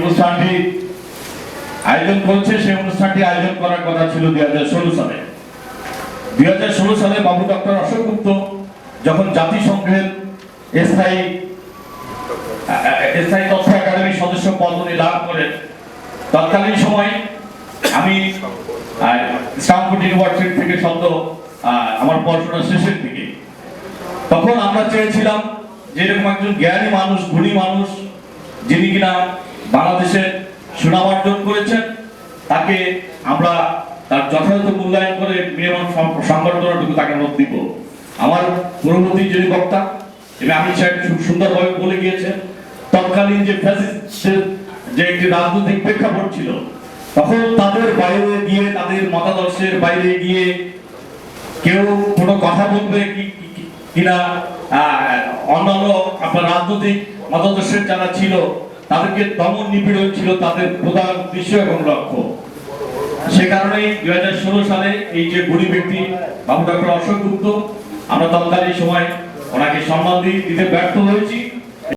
অনুষ্ঠানটি আয়োজন করছে, সেই অনুষ্ঠানটি আয়োজন করার কথা ছিল 2016 সালে। 2016 সালে বাবু ডক্টর অশোক গুপ্ত যখন জাতিসংঘের স্থায়ী তথ্য একাডেমির সদস্য পদ লাভ করেন, তৎকালীন সময় আমি স্টানফোর্ড ইউনিভার্সিটি থেকে সদ্য আমার পড়াশোনা শেষের দিকে, তখন আমরা চেয়েছিলাম যে এরকম একজন জ্ঞানী মানুষ, গুণী মানুষ, যিনি কিনা বাংলাদেশে সুনাম অর্জন করেছেন, তাকে আমরা তার যথাযথ মূল্যায়ন করে মিনিমাম সংবর্ধনাটুকু তাকে মত দিব। আমার পূর্ববর্তী যিনি বক্তা এবং আমি সাহেব খুব সুন্দরভাবে বলে গিয়েছেন, তৎকালীন যে ফ্যাসিস্টের যে একটি রাজনৈতিক প্রেক্ষাপট ছিল, তখন তাদের বাইরে গিয়ে, তাদের মতাদর্শের বাইরে গিয়ে কেউ কোনো কথা বলবে কিনা, অন্যান্য আপনার রাজনৈতিক মতাদর্শের যারা ছিল তাদেরকে দমন নিপীড়ন ছিল তাদের প্রধান উদ্দেশ্য এবং লক্ষ্য। সে কারণেই 2016 সালে এই যে গুণী ব্যক্তি বাবু ডক্টর অশোক গুপ্ত, আমরা তৎকালীন সময় ওনাকে সম্মান দিতে ব্যর্থ হয়েছি।